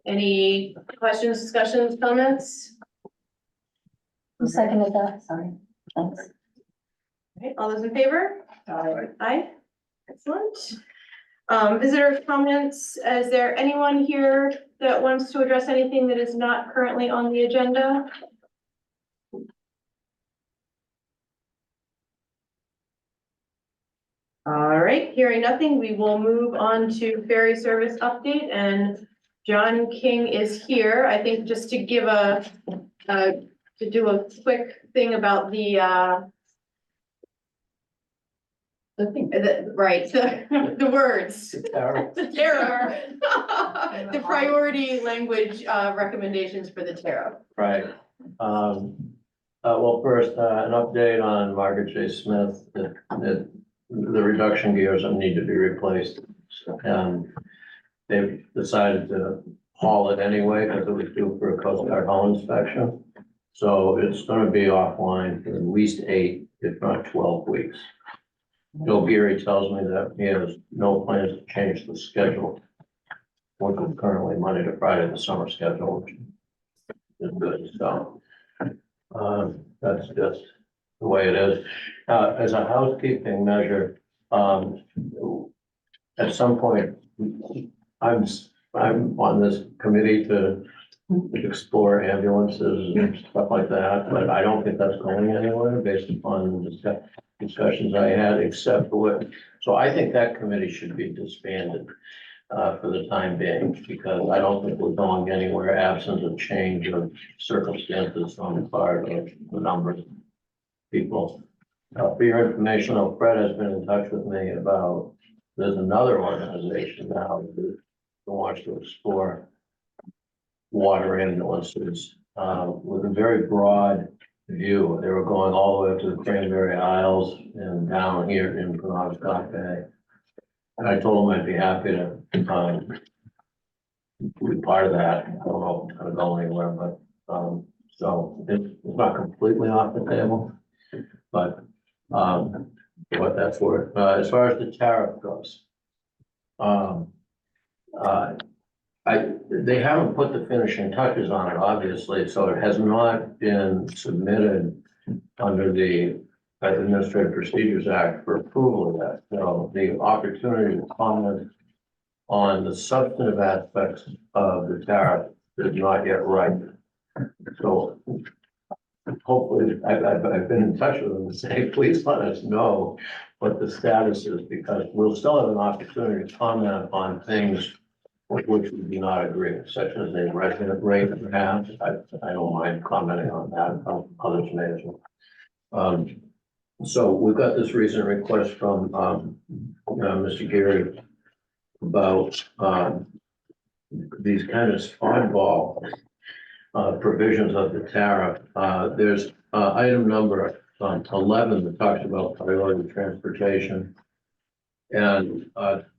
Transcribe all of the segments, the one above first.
Any questions, discussions, comments? Who seconded that? Sorry. Thanks. Okay, all those in favor? Aye. Excellent. Visitor comments, is there anyone here that wants to address anything that is not currently on the agenda? All right, hearing nothing, we will move on to ferry service update, and John King is here. I think just to give to do a quick thing about the right, the words, the tariff, the priority language recommendations for the tariff. Right. Well, first, an update on Margaret J. Smith, the reduction gears that need to be replaced. And they've decided to haul it anyway because it was due for a Coast Guard hull inspection. So it's gonna be offline for at least 8, if not 12 weeks. Bill Geary tells me that he has no plans to change the schedule, which is currently Monday to Friday, the summer schedule, which is good, so. That's just the way it is. As a housekeeping measure, at some point, I'm on this committee to explore ambulances and stuff like that, but I don't think that's going anywhere based upon the discussions I had, except for what, so I think that committee should be disbanded for the time being, because I don't think we're going anywhere absent of change of circumstances on the part of the number of people. For your information, though, Fred has been in touch with me about, there's another organization now that wants to explore water ambulances with a very broad view. They were going all the way up to the Cranberry Isles and down here in Penobscot Bay. And I told him I'd be happy to be part of that. I don't know if it's gonna go anywhere, but so it's not completely off the table, but what that's worth. As far as the tariff goes, they haven't put the finishing touches on it, obviously, so it has not been submitted under the Administrative Procedures Act for approval of that. So the opportunity to comment on the substantive aspects of the tariff is not yet ripe. So hopefully, I've been in touch with them and say, please let us know what the status is, because we'll still have an opportunity to comment on things with which we do not agree, such as a resident rate perhaps. I don't mind commenting on that, others may as well. So we've got this recent request from Mr. Geary about these kind of oddball provisions of the tariff. There's item number 11 that talks about priority transportation. And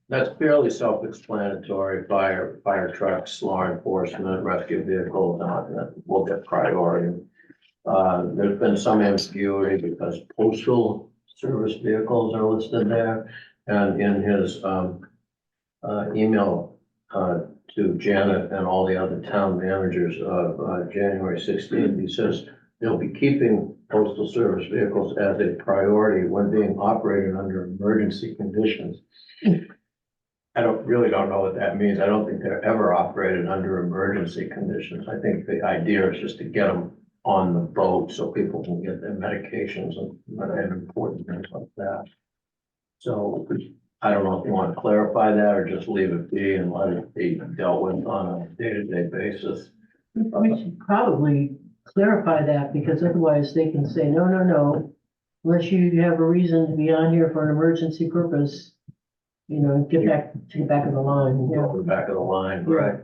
that's fairly self-explanatory. Fire trucks, law enforcement, rescue vehicles, will get priority. There's been some ambiguity because postal service vehicles are listed there. And in his email to Janet and all the other town managers of January 16th, he says they'll be keeping postal service vehicles as a priority when being operated under emergency conditions. I really don't know what that means. I don't think they're ever operated under emergency conditions. I think the idea is just to get them on the boat so people can get their medications and important things like that. So I don't know if you want to clarify that or just leave it be and let it be dealt with on a day-to-day basis. We should probably clarify that, because otherwise they can say, no, unless you have a reason to be on here for an emergency purpose, you know, get back to the back of the line. Yeah. Go back of the line, right?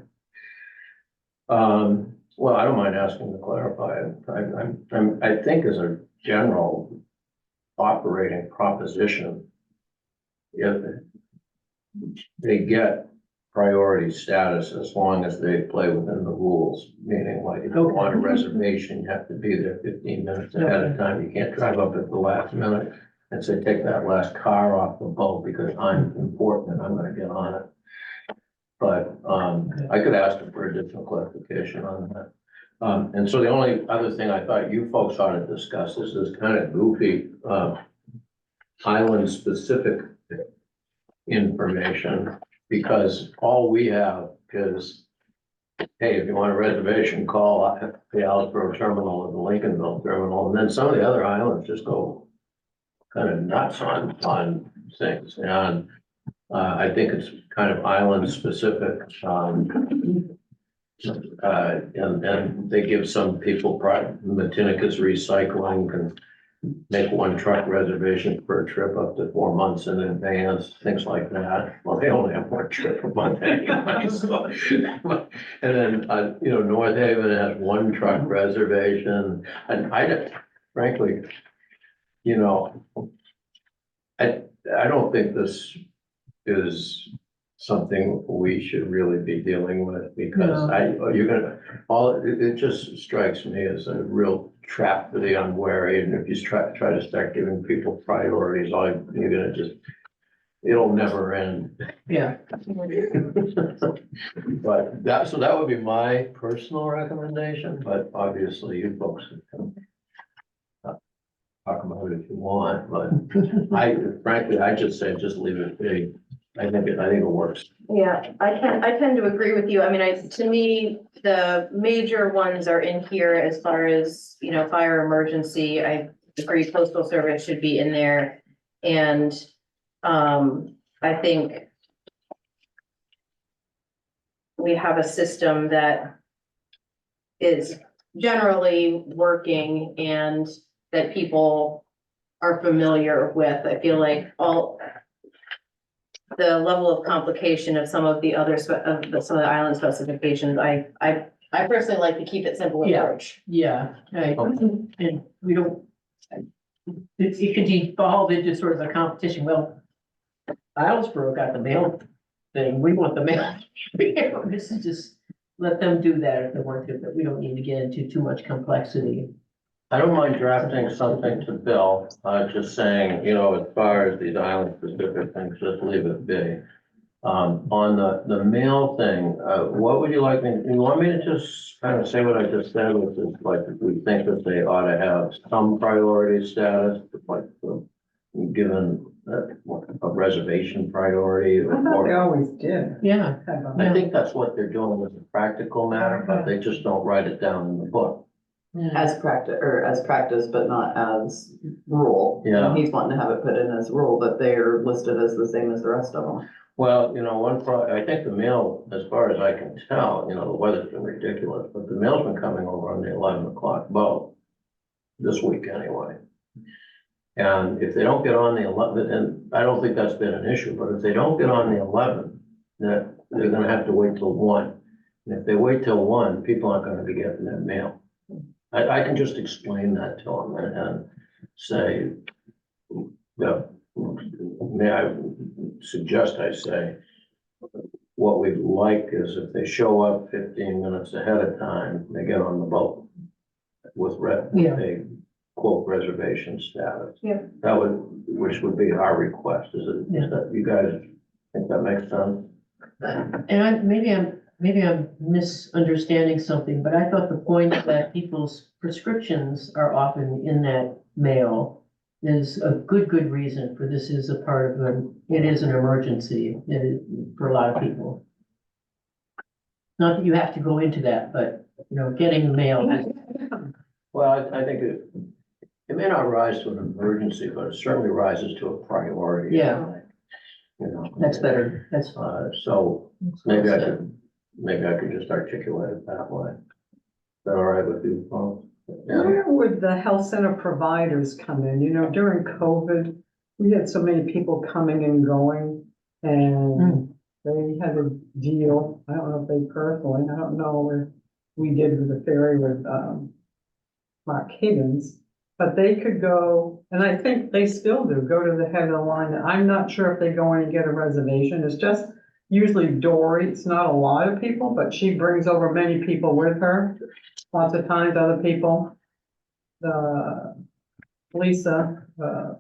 Well, I don't mind asking to clarify it. I think as a general operating proposition, if they get priority status as long as they play within the rules, meaning like if you want a reservation, you have to be there 15 minutes ahead of time. You can't drive up at the last minute and say, take that last car off the boat because I'm important and I'm gonna get on it. But, I could ask him for additional clarification on that. And so the only other thing I thought you folks ought to discuss is this kind of goofy, island-specific information, because all we have is, hey, if you want a reservation, call the Alsboro terminal or the Lincolnville terminal, and then some of the other islands just go kind of nuts on things, and I think it's kind of island-specific, and they give some people pride. Matinicus Recycling can make one truck reservation for a trip up to 4 months in advance, things like that. Well, they only have one trip a month anyway, so. And then, North Haven has one truck reservation, and frankly, I don't think this is something we should really be dealing with, because it just strikes me as a real trap for the unwary, and if you try to start giving people priorities, you're gonna just, it'll never end. Yeah. But so that would be my personal recommendation, but obviously you folks can talk about it if you want, but frankly, I just say, just leave it be. I think it works. Yeah, I tend to agree with you. I mean, to me, the major ones are in here as far as, fire emergency. I agree postal service should be in there. And, I think we have a system that is generally working and that people are familiar with. I feel like the level of complication of some of the other, some of the island specifications, I personally like to keep it simple Yeah. approach. Yeah, right. And we don't, it could evolve into sort of a competition. Well, Islesboro got the mail thing. We want the mail. This is just, let them do that if they want to, but we don't need to get into too much complexity. I don't mind drafting something to Bill, just saying, as far as these island specific things, just leave it be. On the mail thing, what would you like you want me to just kind of say what I just said, which is like, we think that they ought to have some priority status, like, given a reservation priority I thought they or. always did. Yeah, have a- I think that's what they're doing as a practical matter, but they just don't write it down in the book. yeah. As practice, but not as rule. Yeah. He's wanting to have it put in as rule, but they're listed as the same as the rest of them. Well, I think the mail, as far as I can tell, the weather's been ridiculous, but the mail's been coming over on the 11 o'clock boat. This week anyway. And if they don't get on the 11th, and I don't think that's been an issue, but if they don't get on the 11th, then they're gonna have to wait till 1. And if they wait till 1, people aren't gonna be getting their mail. I can just explain that to them and say, may I suggest I say, what we'd like is if they show up 15 minutes ahead of time, they get on the boat with a quote reservation status. Yeah. Which would be our request. Is that you guys think that makes sense? And maybe I'm misunderstanding something, but I thought the point that people's prescriptions are often in that mail is a good reason for this is a part of it is an emergency for a lot of people. Not that you have to go into that, but, getting the mail. Well, I think it may not rise to an emergency, but it certainly rises to a priority. Yeah. That's better. That's fine. So maybe I could just articulate it that way. Is that all right with you, Paul? Yeah. Where would the health center providers come in? During COVID, we had so many people coming and going, and they had a deal. I don't know if they personally, I don't know if we did with the ferry with, Mark Higgins, but they could go, and I think they still do, go to the head of the line. I'm not sure if they go in and get a reservation. It's just usually Dory. It's not a lot of people, but she brings over many people with her. Lots of times, other people. Lisa, the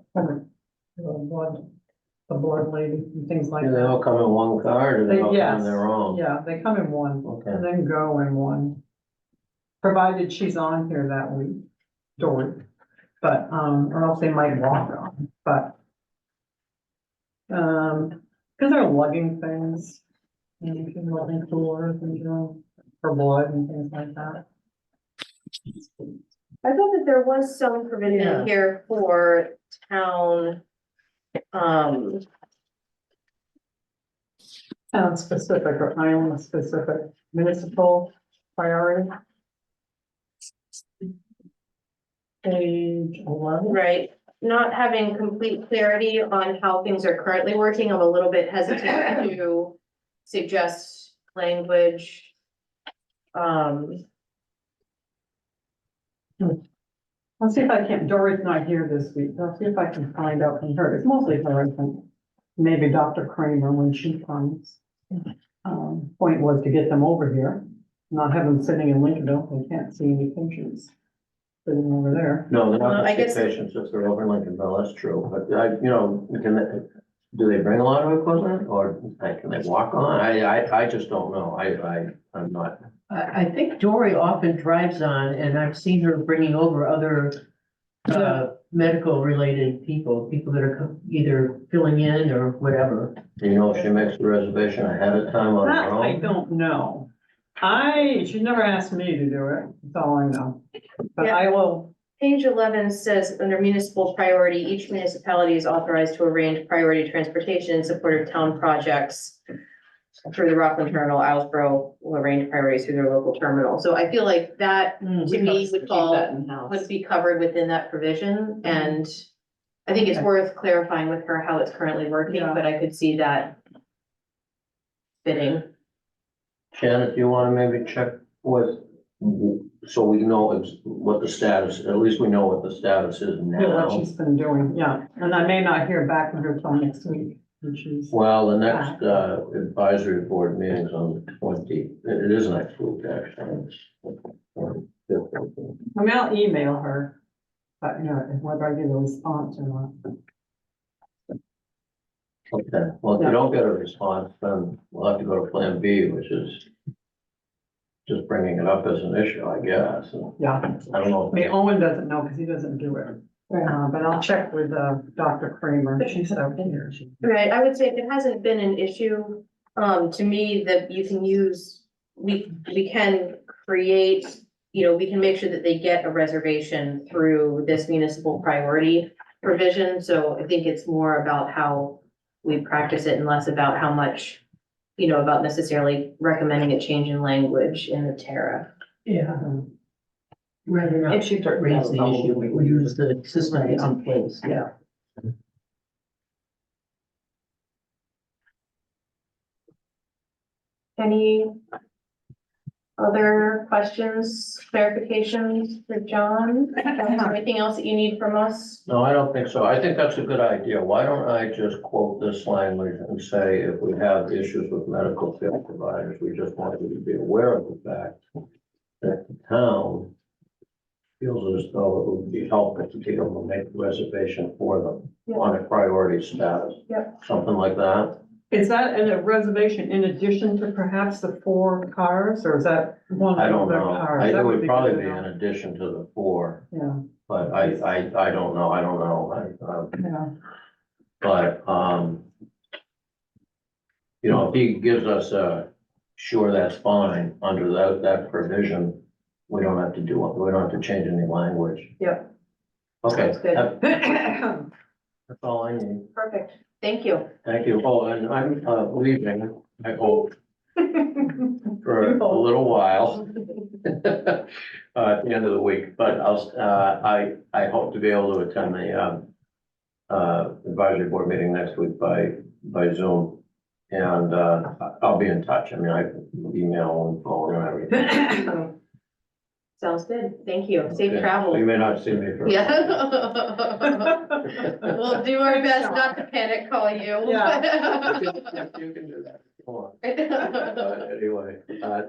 the board lady and things like Do they that. all come in one car, or do they all come Yes. in their own? Yeah, they come in one Okay. and then go in one. Provided she's on here that week, Dory, but, or else they might walk on, but. Cause they're lugging things, and lugging floors and, for blood and things like that. I thought that there was some Yeah. provision here for town, Town specific or island specific municipal priority. Page 11. right, not having complete clarity on how things are currently working, I'm a little bit hesitant to suggest language. I'll see if I can, Dory's not here this week, I'll see if I can find out from her, it's mostly her, I think. Maybe Dr. Kramer when she comes. Point was to get them over here, not have them sitting in Lincolnville, they can't see any patients. Sitting over there. No, they're not Well, I the guess- sick patients if they're over in Lincolnville, that's true, but we can, do they bring a lot of equipment, or can they walk on? I just don't know, I'm not. I think Dory often drives on, and I've seen her bringing over other, medical related people that are either filling in or whatever. Do you know if she makes the reservation ahead of time on That her I own? don't know. She never asked me to do it, that's all I know. But Yeah. I will, Page 11 says, under municipal priority, each municipality is authorized to arrange priority transportation in support of town projects through the Rockland Terminal. Islesboro will arrange priorities through their local terminal. So I feel like that, to me, would fall, would be covered within that provision. And I think it's Okay. worth clarifying with her how it's currently working, Yeah. but I could see that fitting. Janet, do you wanna maybe check with, so we know what the status, at least we know what the status is what now. she's been doing, yeah, and I may not hear back from her till next week, and she's. Well, the next advisory board meeting's on the 20, it is next week, actually. I mean, I'll email her, but whether I get a response or not. Okay, well, if you don't get a response, then we'll have to go to Plan B, which is just bringing it up as an issue, I guess. Yeah, I don't know. I mean, Owen doesn't know because he doesn't do it. But I'll check with, Dr. Kramer, she's out here. Right, I would say if it hasn't been an issue, to me, that you can use, we can create, we can make sure that they get a reservation through this municipal priority provision, so I think it's more about how we practice it and less about how much, about necessarily recommending a change in language in the tariff. Yeah. Rather not If she took raise the issue, we use the system that's in place, yeah. Any other questions, clarifications for John? Is there anything else that you need from us? No, I don't think so. I think that's a good idea. Why don't I just quote this language and say, if we have issues with medical care providers, we just want you to be aware of the fact that the town feels as though it would be helpful to be able to make a reservation for them on a priority status. Yep. Something like that. Is that a reservation in addition to perhaps the 4 cars, or is that one I of don't the know. cars? It That would be probably good be to in know. addition to the 4, Yeah, but I don't know. I don't know. yeah, But, if he gives us a, sure, that's fine, under that provision, we don't have to do it, we don't have to change any language. Yep. Okay, Sounds good. that's all I need. Perfect, thank you. Thank you. Oh, and I'm, leaving, I hope, for a little while. At the end of the week, but I hope to be able to attend the, advisory board meeting next week by Zoom. And, I'll be in touch. I mean, I can email and phone and everything. Sounds good, thank you, safe Okay. travel. You may not see me for. Yeah. We'll do our best not to panic call you. Yeah. You can do that. Come on. Anyway,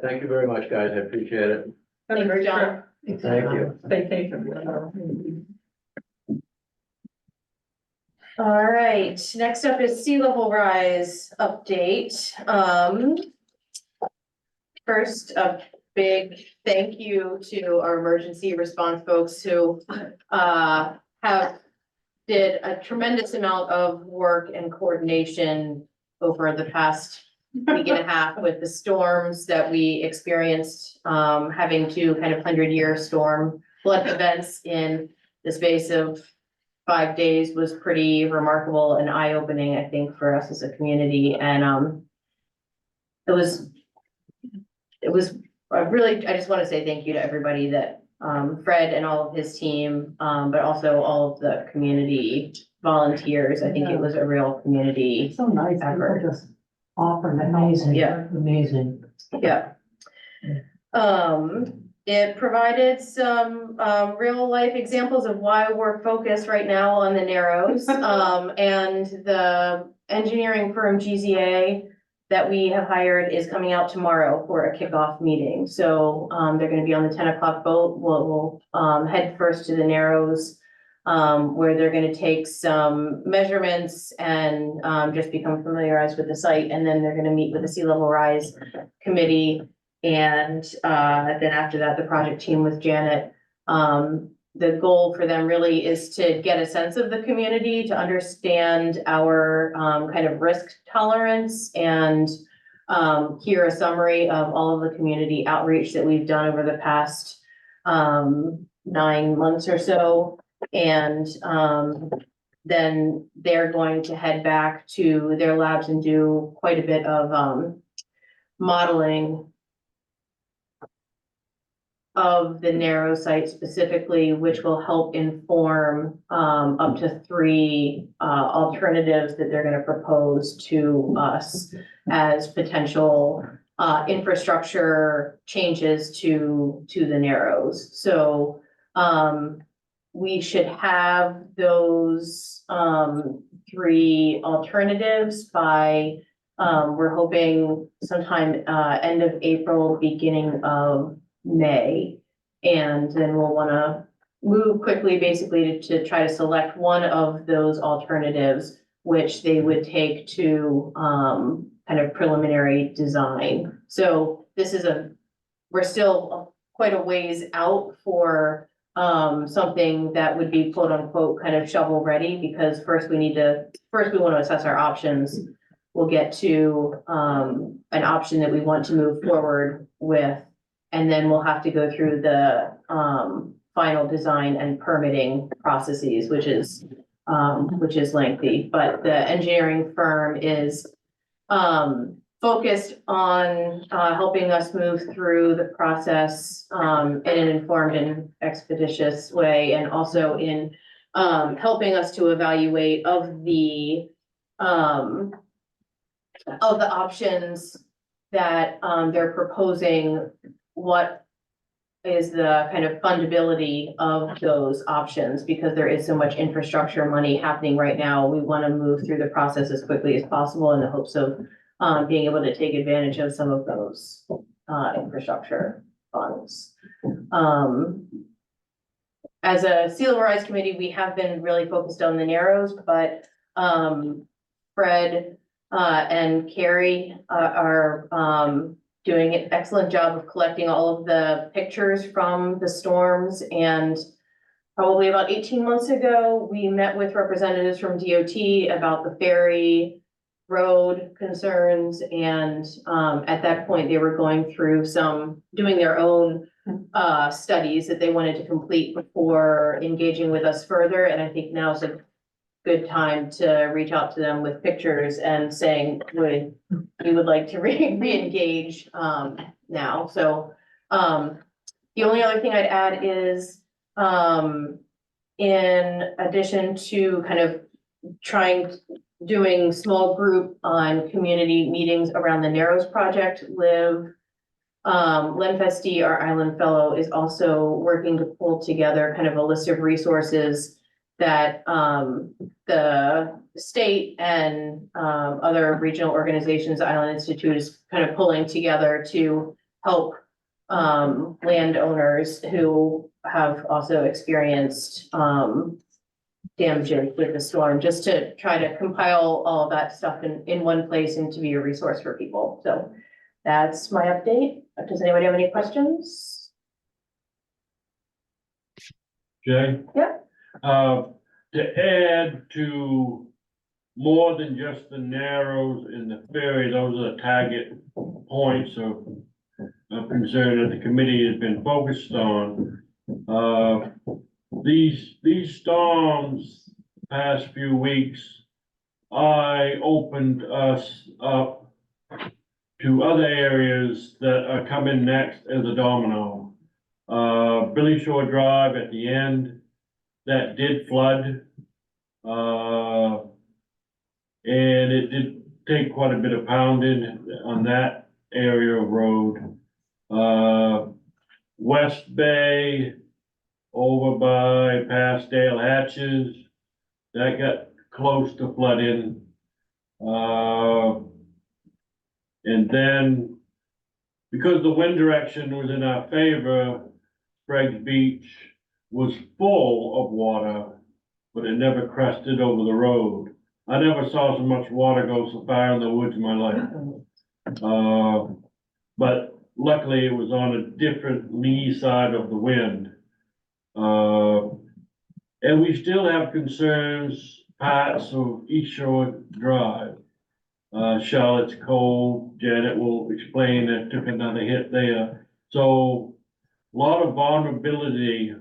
thank you very much, guys. I appreciate it. Have a Thanks, great John. trip, Thank you. vacation. All right, next up is sea level rise update. First, a big thank you to our emergency response folks who have did a tremendous amount of work and coordination over the past week and a half with the storms that we experienced, having two kind of 100-year storm flood events in the space of 5 days was pretty remarkable and eye-opening, I think, for us as a community. And it was I just want to say thank you to everybody that Fred and all of his team, but also all of the community volunteers. I think it was a real community. So nice, Effort. people just offer to help. Amazing, Yeah. amazing. Yeah. It provided some real life examples of why we're focused right now on the Narrows. And the engineering firm GZA that we have hired is coming out tomorrow for a kickoff meeting. So they're gonna be on the 10 o'clock boat. We'll head first to the Narrows, where they're gonna take some measurements and just become familiarized with the site. And then they're gonna meet with the Sea Level Rise Committee. And then after that, the project team with Janet. The goal for them really is to get a sense of the community, to understand our kind of risk tolerance and hear a summary of all of the community outreach that we've done over the past 9 months or so. And then they're going to head back to their labs and do quite a bit of modeling of the Narrow site specifically, which will help inform up to 3 alternatives that they're gonna propose to us as potential infrastructure changes to the Narrows. So we should have those 3 alternatives by we're hoping sometime end of April, beginning of May. And then we'll wanna move quickly, basically to try to select one of those alternatives, which they would take to kind of preliminary design. So this is we're still quite a ways out for something that would be quote unquote kind of shovel ready, because first we want to assess our options. We'll get to an option that we want to move forward with. And then we'll have to go through the final design and permitting processes, which is lengthy. But the engineering firm is focused on helping us move through the process in an informed and expeditious way, and also in helping us to evaluate of the options that they're proposing. What is the kind of fundability of those options? Because there is so much infrastructure money happening right now. We want to move through the process as quickly as possible in the hopes of being able to take advantage of some of those infrastructure funds. As a Sea Level Rise committee, we have been really focused on the Narrows, but Fred and Carrie are doing an excellent job of collecting all of the pictures from the storms. And probably about 18 months ago, we met with representatives from DOT about the ferry road concerns. And at that point, they were going through doing their own studies that they wanted to complete before engaging with us further. And I think now's a good time to reach out to them with pictures and saying, we would like to re-engage now. So the only other thing I'd add is in addition to kind of doing small group on community meetings around the Narrows project, Len Festi, our island fellow, is also working to pull together kind of a list of resources that the state and other regional organizations, Island Institute, is kind of pulling together to help landowners who have also experienced damages with the storm, just to try to compile all of that stuff in one place and to be a resource for people. So that's my update. Does anybody have any questions? Jay? Yeah. To add to more than just the Narrows and the ferry, those are the target points of concern that the committee has been focused on. These storms, past few weeks, I opened us up to other areas that are coming next as a domino. Billy Shore Drive at the end, that did flood. And it did take quite a bit of pounding on that area of road. West Bay, over by past Dale Hatches, that got close to flooding. And then, because the wind direction was in our favor, Sprague's Beach was full of water, but it never crested over the road. I never saw so much water go so far in the woods in my life. But luckily it was on a different lee side of the wind. And we still have concerns, parts of East Shore Drive. Charlotte's Cove, Janet will explain, that took another hit there. So a lot of vulnerability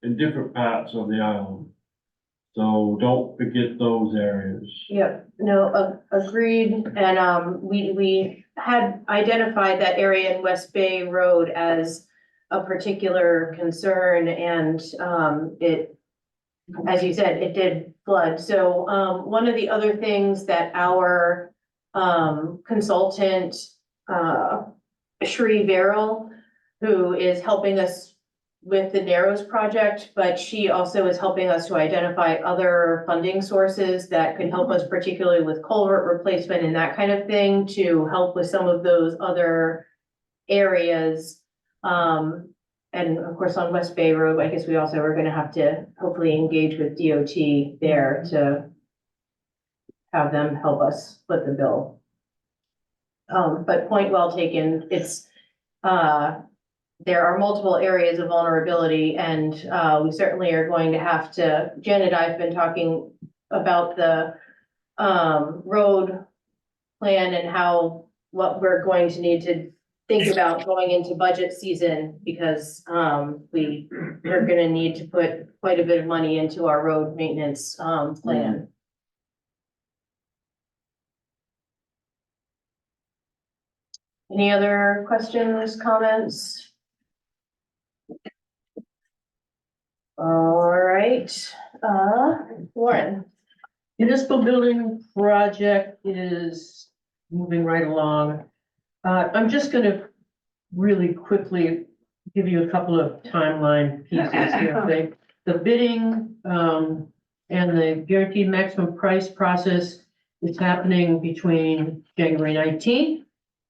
in different parts of the island. So don't forget those areas. Yep, no, agreed, and, we had identified that area in West Bay Road as a particular concern, and, it, as you said, it did flood, so, one of the other things that our, consultant, Sheree Verrill, who is helping us with the Narrows project, but she also is helping us to identify other funding sources that could help us, particularly with culvert replacement and that kind of thing, to help with some of those other areas. And of course, on West Bay Road, I guess we also are gonna have to hopefully engage with DOT there to have them help us split the bill. But point well taken, it's, there are multiple areas of vulnerability, and we certainly are going to have to, Jen and I have been talking about the road plan and how, what we're going to need to think about going into budget season, because we are gonna need to put quite a bit of money into our road maintenance plan. Any other questions, comments? All right, Warren. Municipal building project is moving right along. I'm just gonna really quickly give you a couple of timeline pieces here. The bidding, and the guaranteed maximum price process is happening between January 19th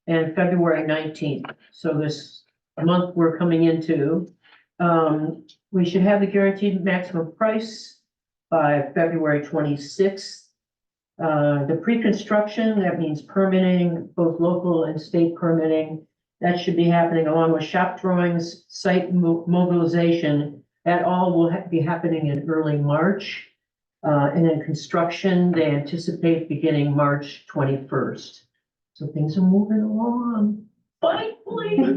and February 19th. So this month we're coming into, we should have the guaranteed maximum price by February 26th. The pre-construction, that means permitting, both local and state permitting, that should be happening along with shop drawings, site mobilization. That all will be happening in early March. And then construction, they anticipate beginning March 21st. So things are moving along, finally.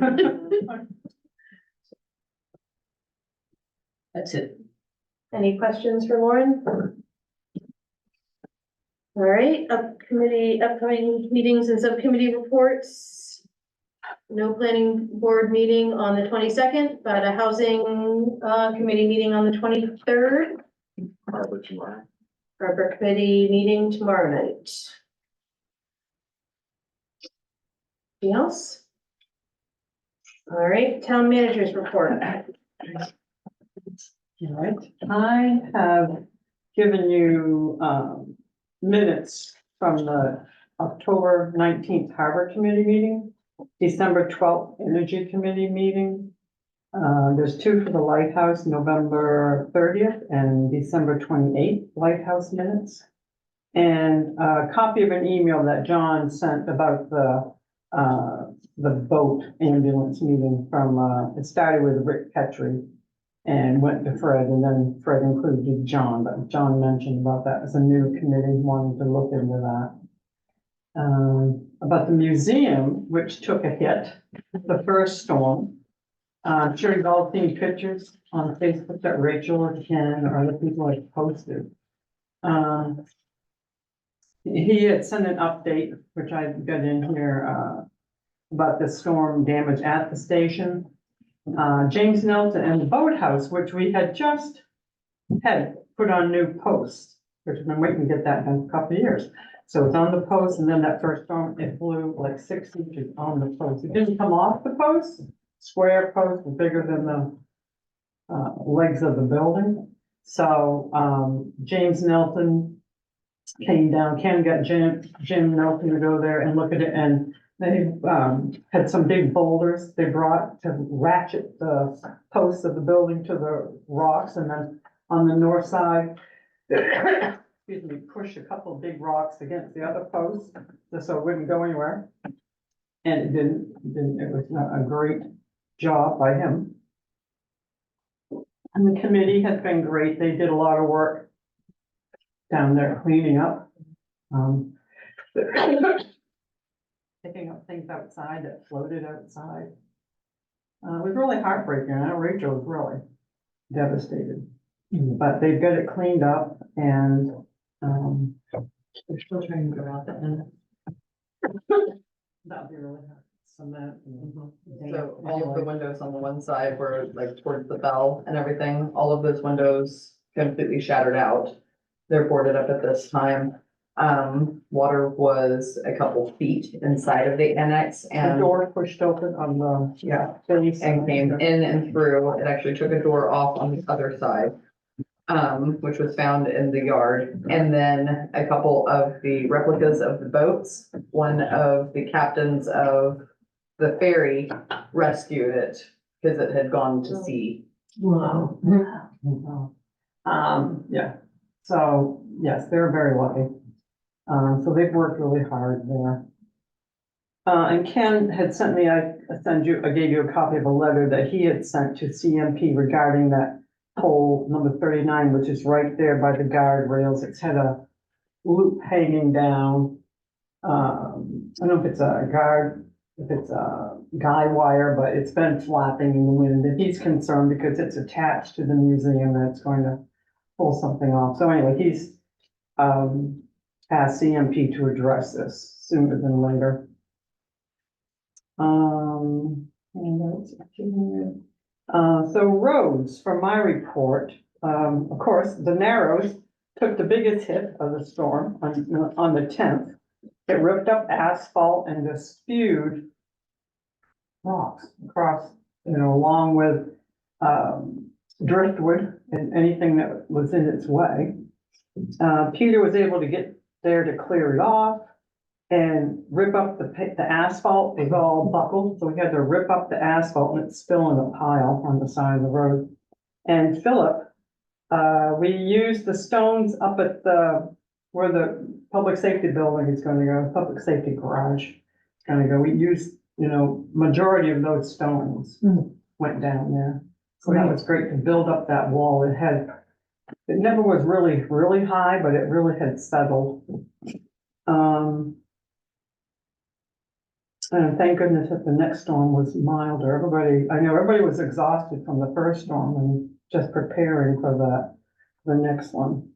That's it. Any questions for Warren? All right, upcoming meetings and subcommittee reports. No planning board meeting on the 22nd, but a housing committee meeting on the 23rd. Harbor committee meeting tomorrow night. Anything else? All right, town managers report. All right, I have given you, minutes from the October 19th Harbor Committee meeting, December 12th Energy Committee meeting, There's two for the Lighthouse, November 30th and December 28th Lighthouse minutes. And a copy of an email that John sent about the boat ambulance meeting from, it started with Rick Petrie and went to Fred, and then Fred included John, but John mentioned about that as a new committee, wanting to look into that. About the museum, which took a hit, the first storm. I'm sure you've all seen pictures on Facebook that Rachel or Ken or other people have posted. He had sent an update, which I got in here, about the storm damage at the station. James Nelson and the boathouse, which we had just had put on new posts, which we've been waiting to get that done for a couple of years. So it's on the post, and then that first storm, it blew like 6 inches on the post. It didn't come off the post, square post, bigger than the legs of the building. So James Nelson came down, Ken got Jim Nelson to go there and look at it, and they had some big boulders they brought to ratchet the posts of the building to the rocks, and then on the north side, excuse me, push a couple of big rocks against the other posts, just so it wouldn't go anywhere. And it didn't, it was a great job by him. And the committee has been great. They did a lot of work down there cleaning up. Picking up things outside that floated outside. It was really heartbreaking. I know Rachel was really devastated. But they've got it cleaned up, and they're still trying to go out that end. That'd be really hard. Cement. So all of the windows on the one side were like towards the bell and everything, all of those windows completely shattered out. They're boarded up at this time. Water was a couple feet inside of the annex The and, door pushed open on the yeah, face. and came in and through. It actually took a door off on the other side, which was found in the yard. And then a couple of the replicas of the boats, one of the captains of the ferry rescued it because it had gone to sea. Wow. Yeah, so, yes, they're very lucky. So they've worked really hard there. And Ken had sent me, I gave you a copy of a letter that he had sent to CMP regarding that pole number 39, which is right there by the guardrails. It's had a loop hanging down. I don't know if it's a guy wire, but it's been flapping in the wind, and he's concerned because it's attached to the museum that it's going to pull something off. So anyway, he's asked CMP to address this sooner than later. So roads, for my report, of course, the Narrows took the biggest hit of the storm on the 10th. It ripped up asphalt and just spewed rocks across, along with driftwood and anything that was in its way. Peter was able to get there to clear it off and rip up the asphalt. It was all buckled, so we had to rip up the asphalt, and it's still in a pile on the side of the road. And Philip, we used the stones up at where the public safety building is gonna go, public safety garage is gonna go. We used, majority of those stones went down there. So that was great to build up that wall. It never was really, really high, but it really had settled. And thank goodness that the next storm was milder. I know everybody was exhausted from the first storm and just preparing for the next one.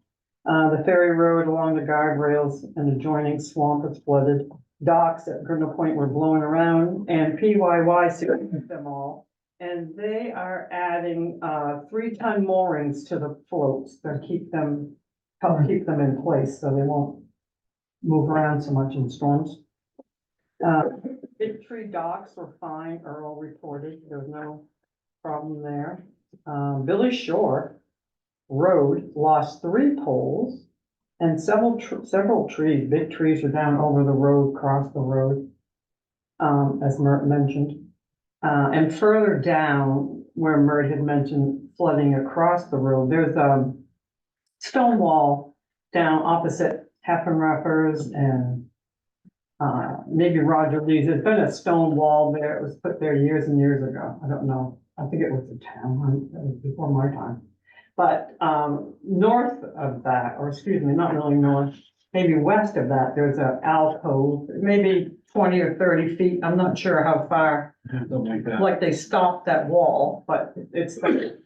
The ferry road along the guardrails and adjoining swamp was flooded. Docks at Grinnell Point were blowing around, and PYY secured them all. And they are adding 3-ton moorings to the floats to help keep them in place so they won't move around so much in storms. Big Tree docks were fine, Earl reported, there was no problem there. Billy Shore Road lost 3 poles and several trees, big trees are down over the road, across the road, as Mert mentioned. And further down, where Mert had mentioned flooding across the road, there's a stone wall down opposite Heffenreffers and maybe Roger Lee's. There's been a stone wall there. It was put there years and years ago. I don't know. I think it was the town, it was before my time. But north of that, or excuse me, not really north, maybe west of that, there's a alcove, maybe 20 or 30 feet. I'm not sure how far, Something like that. like they stopped that wall, but it's the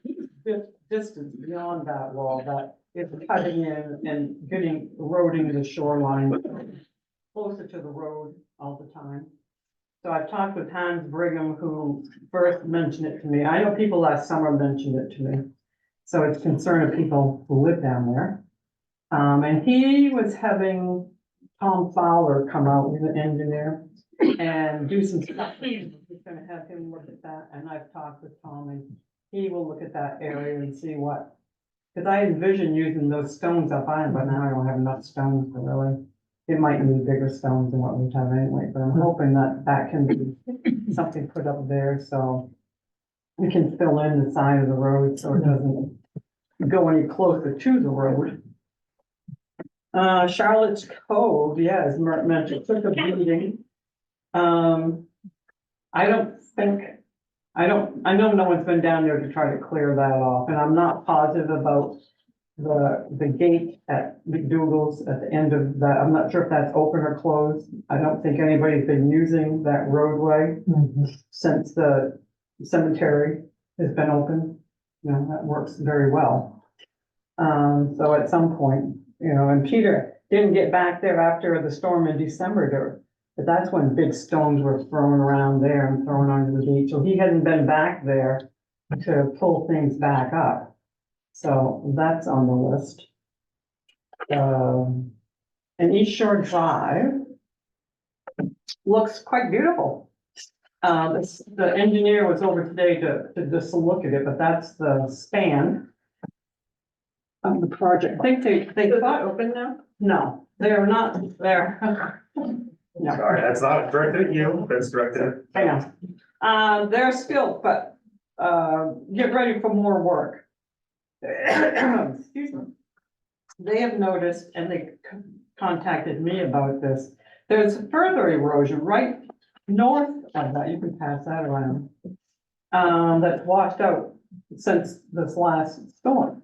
distance beyond that wall that is cutting in and eroding the shoreline closer to the road all the time. So I've talked with Hans Brigham, who first mentioned it to me. I know people last summer mentioned it to me. So it's concern of people who live down there. And he was having Tom Fowler come out with an engineer and do some stuff. He's gonna have him look at that, and I've talked with Tom, and he will look at that area and see what. Cause I envision using those stones up on it, but now I don't have enough stones to really. It might need bigger stones than what we have anyway, but I'm hoping that that can be something put up there, so we can fill in the side of the road so it doesn't go any closer to the road. Charlotte's Cove, yeah, as Mert mentioned, took a beating. I know no one's been down there to try to clear that off, and I'm not positive about the gate at McDougal's at the end of that. I'm not sure if that's open or closed. I don't think anybody's been using that roadway since the cemetery has been open. You know, that works very well. So at some point, you know, and Peter didn't get back there after the storm in December, but that's when big stones were thrown around there and thrown onto the beach. So he hadn't been back there to pull things back up. So that's on the list. And East Shore Drive looks quite beautiful. The engineer was over today to just look at it, but that's the span of the project. I think they So is it thought, open now? no, they're not there. No, Sorry, that's not directed at you, that's directed. I know. They're still, but, get ready for more work. Excuse me. They have noticed, and they contacted me about this, there's further erosion right north of that, you can pass that around. That's washed out since this last storm.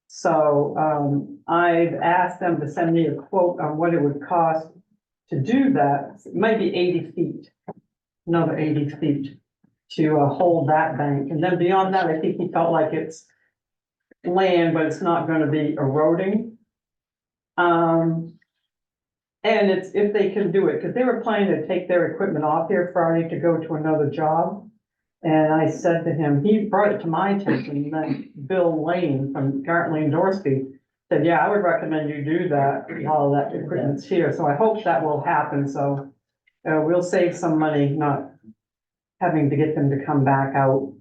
So, I've asked them to send me a quote on what it would cost to do that. It might be 80 feet, another 80 feet to hold that bank. And then beyond that, I think he felt like it's land, but it's not gonna be eroding. And it's, if they can do it, because they were planning to take their equipment off here Friday to go to another job. And I said to him, he brought it to my attention, and then Bill Lane from Gartley Dorsey said, yeah, I would recommend you do that while that equipment's here. So I hope that will happen. So we'll save some money, not having to get them to come back out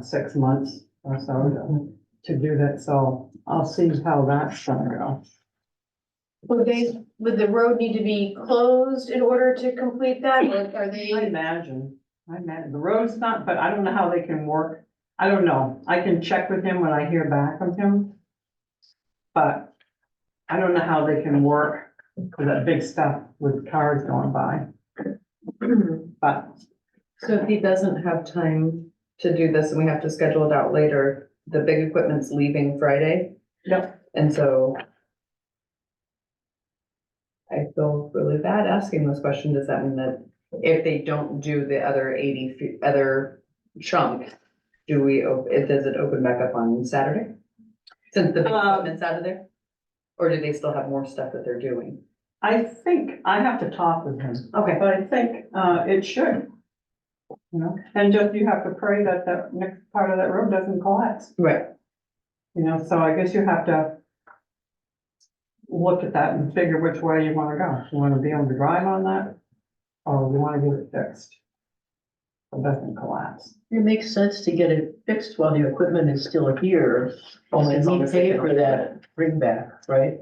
6 months or so to do that. So I'll see how that's gonna go. Would the road need to be closed in order to complete that, or are I they? imagine the road's not, but I don't know how they can work. I don't know. I can check with him when I hear back from him. But I don't know how they can work with that big stuff with cars going by. But So if he doesn't have time to do this and we have to schedule it out later, the big equipment's leaving Friday. Yep. And so I feel really bad asking this question. Does that mean that if they don't do the other 80 feet, other chunk, does it open back up on Saturday? Since the big equipment's out of there? Or do they still have more stuff that they're doing? I think I have to talk with him, Okay. but I think it should. You know, and just you have to pray that the next part of that road doesn't collapse. Right. You know, so I guess you have to look at that and figure which way you wanna go. You wanna be able to drive on that? Or you wanna get it fixed? So it doesn't collapse. It makes sense to get it fixed while the equipment is still here. Only as long We as they pay can for that bring back, right?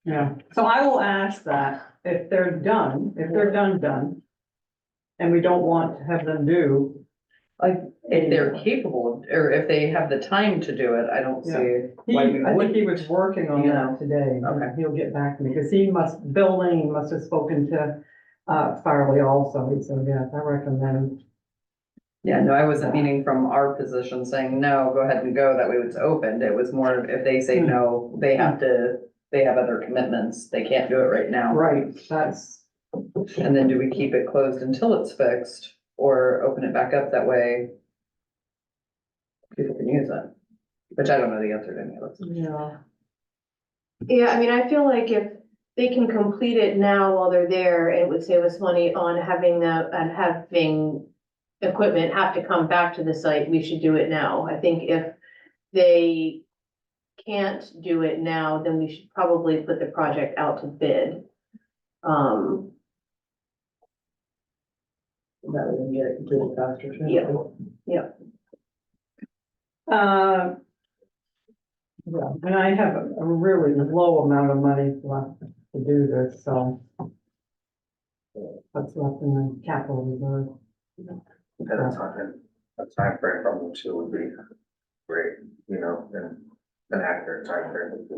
Yeah, so I will ask that if they're done, done. and we don't want to have them do. If they're capable, or if they have the time to do it, I don't see why we I think he wouldn't. was working on you that know. today. Okay. He'll get back to me, because Bill Lane must have spoken to, Farley also. He said, yes, I recommend. Yeah, no, I wasn't meaning from our position saying, no, go ahead and go, that way it's opened. It was more of if they say no, they have other commitments. They can't do it right now. Right, that's, And then do we keep it closed until it's fixed or open it back up that way? People can use it, which I don't know the answer to any of those. yeah. Yeah, I mean, I feel like if they can complete it now while they're there, it would save us money on having equipment have to come back to the site, we should do it now. I think if they can't do it now, then we should probably put the project out to bid. That way we can get it completed faster. too. Yeah. Yeah, and I have a really low amount of money left to do this, so. What's left in the capital reserve. A time frame from them too would be great, and an accurate time frame would be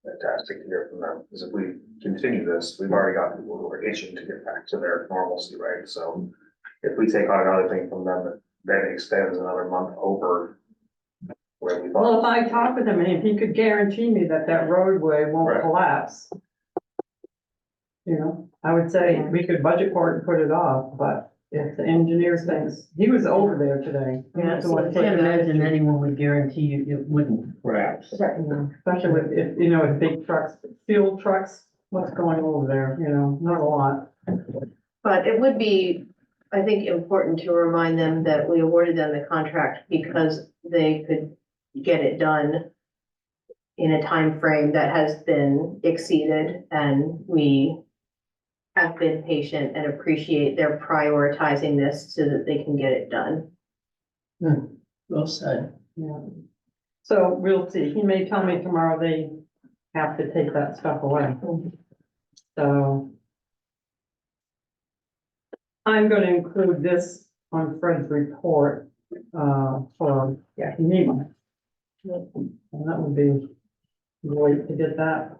fantastic to hear from them, because if we continue this, we've already got people who are itching to get back to their normalcy, right? So if we take on another thing from them, that extends another month over where we Well, if thought. I talk with him, and if he could guarantee me that roadway won't Right. collapse. I would say we could budget for it and put it off, but if the engineer thinks, he was over there today. He Yeah, was the so one I putting can't that imagine issue. anyone would guarantee you it wouldn't perhaps. Especially with, with big trucks, fuel trucks, what's going over there, not a lot. But it would be, I think, important to remind them that we awarded them the contract because they could get it done in a time frame that has been exceeded, and we have been patient and appreciate their prioritizing this so that they can get it done. Well said. Yeah. So we'll see. He may tell me tomorrow they have to take that stuff away. So I'm gonna include this on Fred's report, for, NEMA. And that would be great to get that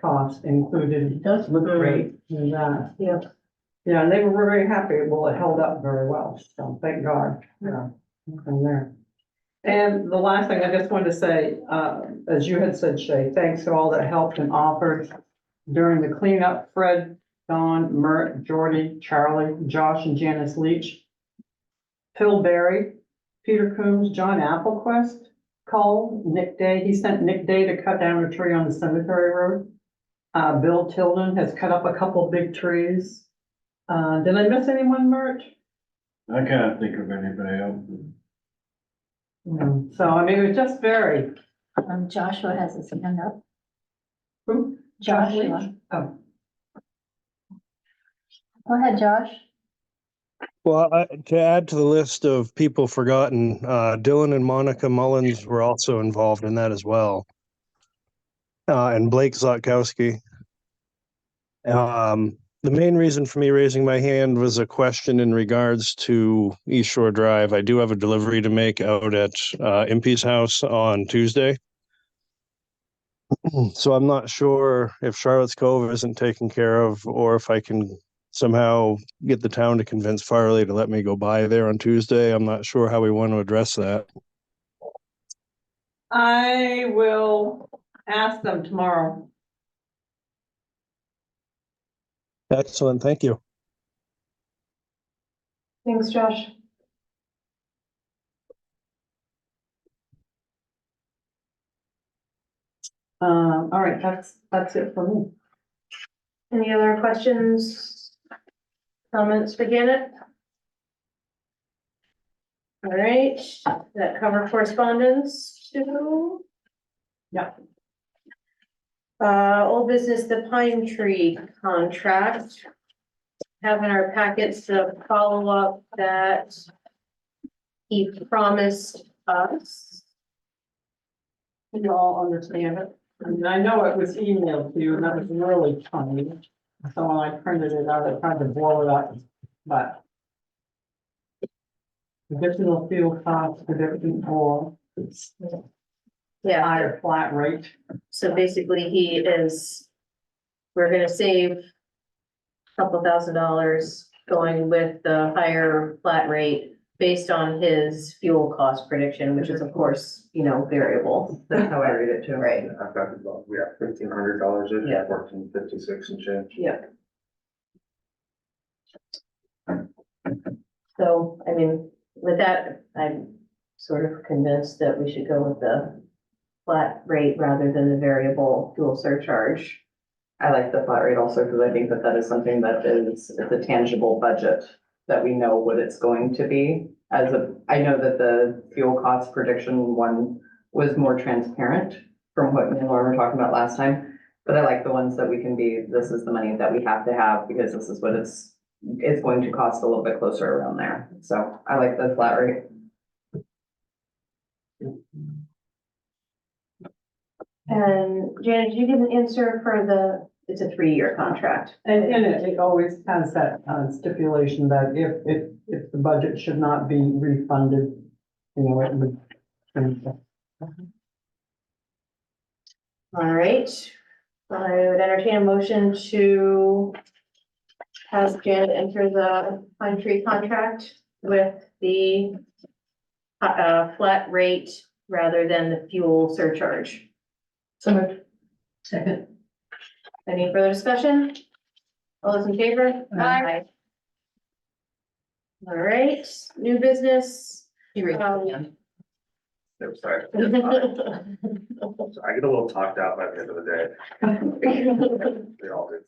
cost included. It does look great. In that. Yeah. Yeah, and they were very happy. Well, it held up very well, so thank God, from there. And the last thing I just wanted to say, as you had said, Shay, thanks to all that helped and offered during the cleanup, Fred, Don, Mert, Jordy, Charlie, Josh and Janice Leach, Phil Berry, Peter Coombs, John Applequest called, Nick Day, he sent Nick Day to cut down a tree on the cemetery road. Bill Tilden has cut up a couple big trees. Did I miss anyone, Mert? I can't think of anybody else. So, I mean, it was just very. Joshua has his hand up. Who? Joshua. Oh. Go ahead, Josh. Well, to add to the list of people forgotten, Dylan and Monica Mullins were also involved in that as well. And Blake Zlotkowski. The main reason for me raising my hand was a question in regards to East Shore Drive. I do have a delivery to make out at Impey's house on Tuesday. So I'm not sure if Charlotte's Cove isn't taken care of, or if I can somehow get the town to convince Farley to let me go by there on Tuesday. I'm not sure how we want to address that. I will ask them tomorrow. Excellent, thank you. Thanks, Josh. All right, that's it for me. Any other questions, comments for Janet? All right, that cover correspondence too? Yeah. Old business, the Pine Tree contract. Have in our packets the follow-up that he promised us. You all understand it. I mean, I know it was emailed to you, and that was really funny. So when I printed it out, I tried to blow it up, but. Additional fuel costs prediction for Yeah, higher flat rate. so basically we're gonna save a couple $1,000 going with the higher flat rate based on his fuel cost prediction, which is of course, variable. That's how I read it too. Right. I've got about, we have $1,500, Yeah. 1456 and change. Yep. So, I mean, with that, I'm sort of convinced that we should go with the flat rate rather than the variable fuel surcharge. I like the flat rate also because I think that that is something that it's a tangible budget, that we know what it's going to be. I know that the fuel cost prediction one was more transparent from what me and Lauren were talking about last time. But I like the ones that we can be, this is the money that we have to have because this is what it's going to cost a little bit closer around there. So I like the flat rate. And Janet, did you give an answer for it's a 3-year contract? And in it always has that stipulation that if the budget should not be refunded, it would. All right, I would entertain a motion to have Janet enter the Pine Tree contract with the flat rate rather than the fuel surcharge. So moved. Second. Any further discussion? All those in favor? Aye. All right, new business. I'm sorry. So I get a little talked out by the end of the day. They all do.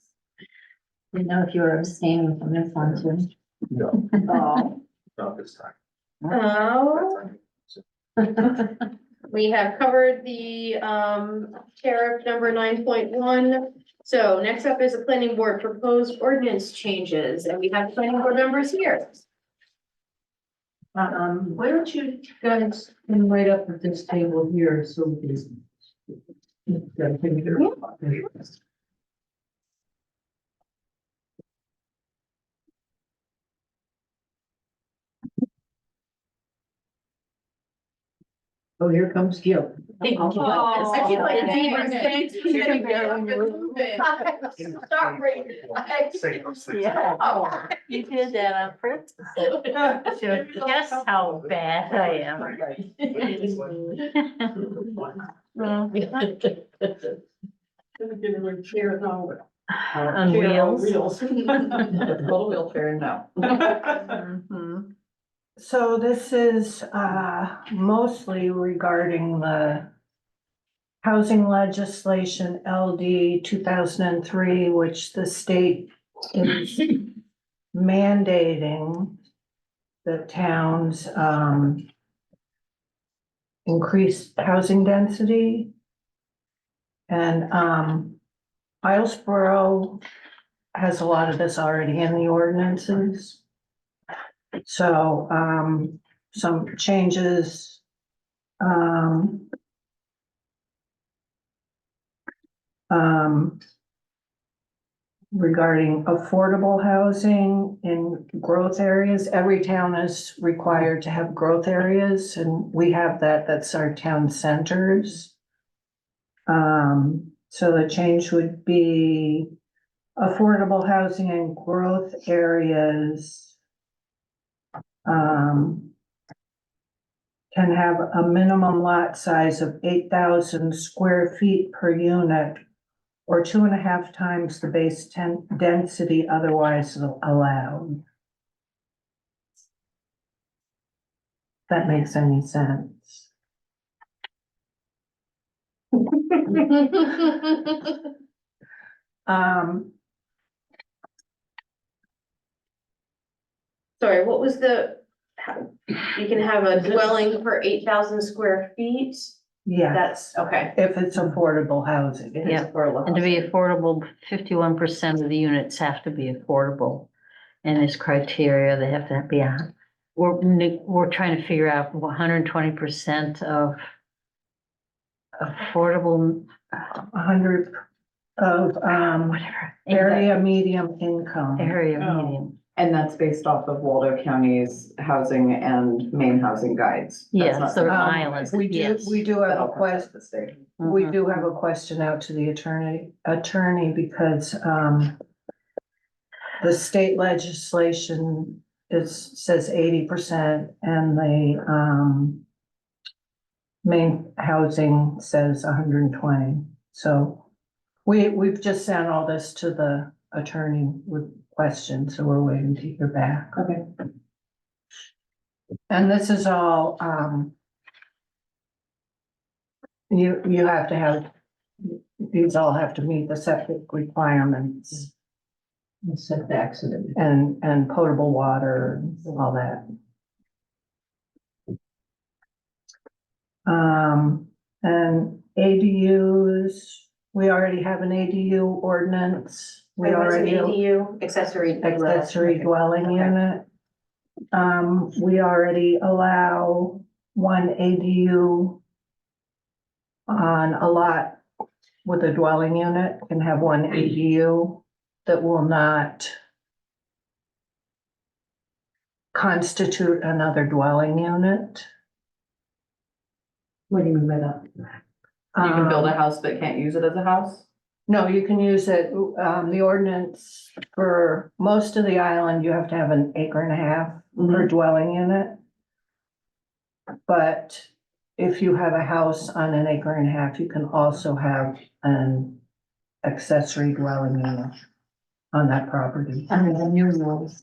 Didn't know if you were abstaining from this one too. No, Oh. not this time. Oh. That time. We have covered the tariff number 9.1. So next up is a planning board proposed ordinance changes, and we have planning board members here. Why don't you guys come right up at this table here so we can. Oh, here comes Gil. I feel like Beaver's saying to me, start reading. Say those things. Yeah, you did that on purpose. Show just how bad I am. On wheels. Total wheelchair, no. Mhm. So this is mostly regarding the housing legislation LD 2003, which the state is mandating the towns increase housing density. And Islesboro has a lot of this already in the ordinances. So, some changes, regarding affordable housing in growth areas. Every town is required to have growth areas, and we have that. That's our town centers. So the change would be affordable housing in growth areas can have a minimum lot size of 8,000 square feet per unit or 2.5 times the base density otherwise allowed. If that makes any sense. Sorry, what was you can have a dwelling for 8,000 square feet? Yeah, That's, okay. if it's affordable housing. It is Yeah, affordable And to be housing. affordable, 51% of the units have to be affordable. And this criteria, they have to be, we're trying to figure out 120% of affordable, 100 of, whatever. area medium income. Area Oh. medium. And that's based off of Waldo County's housing and main housing guides. That's Yes, not they're something islands, We do, yes. we do have that'll a come question. from the state. We Mhm. do have a question out to the attorney because, the state legislation says 80% and the, main housing says 120. So we've just sent all this to the attorney with questions, so we're waiting to hear back. Okay. And this is all, you have to have, these all have to meet the septic requirements And setbacks and everything. and potable water and all that. And ADUs, we already have an ADU ordinance. We What's an already ADU, accessory. accessory dwelling unit. We already allow one ADU on a lot with a dwelling unit, can have one ADU that will not constitute another dwelling unit. What do you mean by that? You can build a house but can't use it as a house? No, you can use it, the ordinance for most of the island, you have to have an acre and a half per dwelling unit. But if you have a house on an acre and a half, you can also have an accessory dwelling unit on that property, Under the new rules.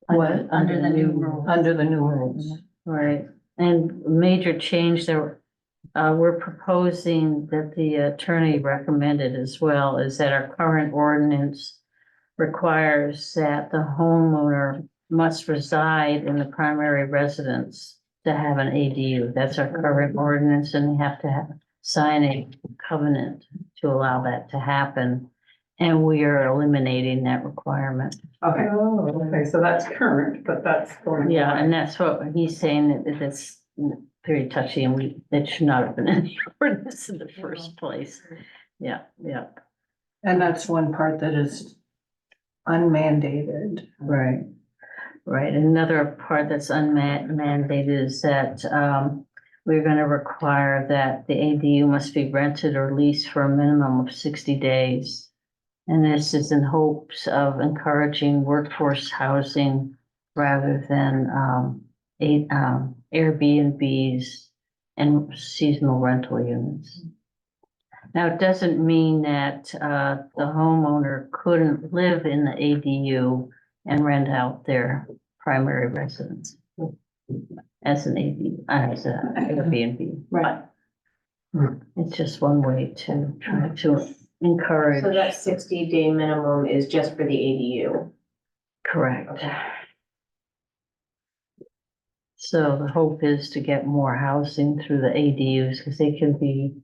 What? Under the new rules. under the new rules. Right, and major change there, we're proposing that the attorney recommended as well, is that our current ordinance requires that the homeowner must reside in the primary residence to have an ADU. That's our current ordinance, and they have to sign a covenant to allow that to happen. And we are eliminating that requirement. Okay. Oh, okay, so that's current, but that's going. Yeah, and that's what he's saying, that it's very touchy, and it should not have been in the ordinance in the first place. Yeah, yeah. And that's one part that is unmandated. Right. Right, another part that's mandated is that, we're gonna require that the ADU must be rented or leased for a minimum of 60 days. And this is in hopes of encouraging workforce housing rather than, Airbnbs and seasonal rental units. Now, it doesn't mean that, the homeowner couldn't live in the ADU and rent out their primary residence as an ADU, as an Airbnb. Right. It's just one way to try to encourage. So that 60-day minimum is just for the ADU. Correct. So the hope is to get more housing through the ADUs, because they can be,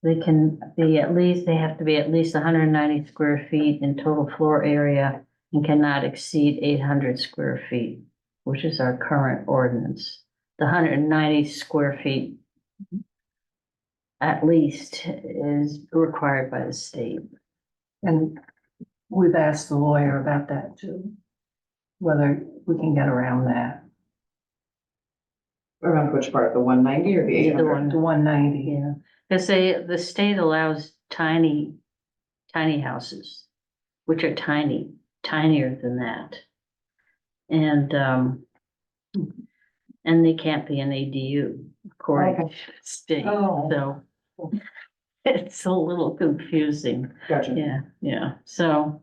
they have to be at least 190 square feet in total floor area and cannot exceed 800 square feet, which is our current ordinance. The 190 square feet at least is required by the state. And we've asked the lawyer about that too, whether we can get around that. Around which part, the 190 or the The 800? one- The 190. Yeah, because the state allows tiny houses, which are tinier than that. And they can't be an ADU according to the state, Oh. so it's a little confusing. Gotcha. Yeah, so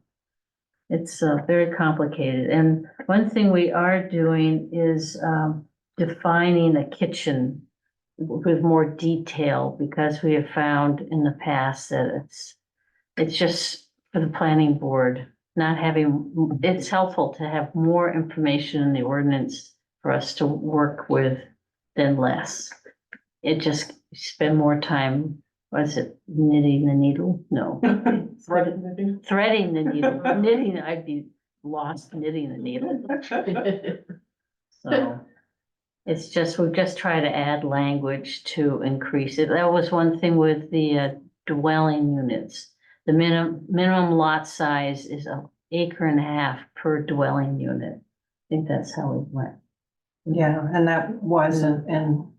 it's very complicated. And one thing we are doing is defining a kitchen with more detail, because we have found in the past that it's just for the planning board, not having, it's helpful to have more information in the ordinance for us to work with than less. It just spend more time, was it knitting the needle? No. Threading the needle, knitting, I'd be lost knitting the needle. So it's just, we've just tried to add language to increase it. That was one thing with the dwelling units. The minimum lot size is an acre and a half per dwelling unit. I think that's how it went. Yeah, and that wasn't in,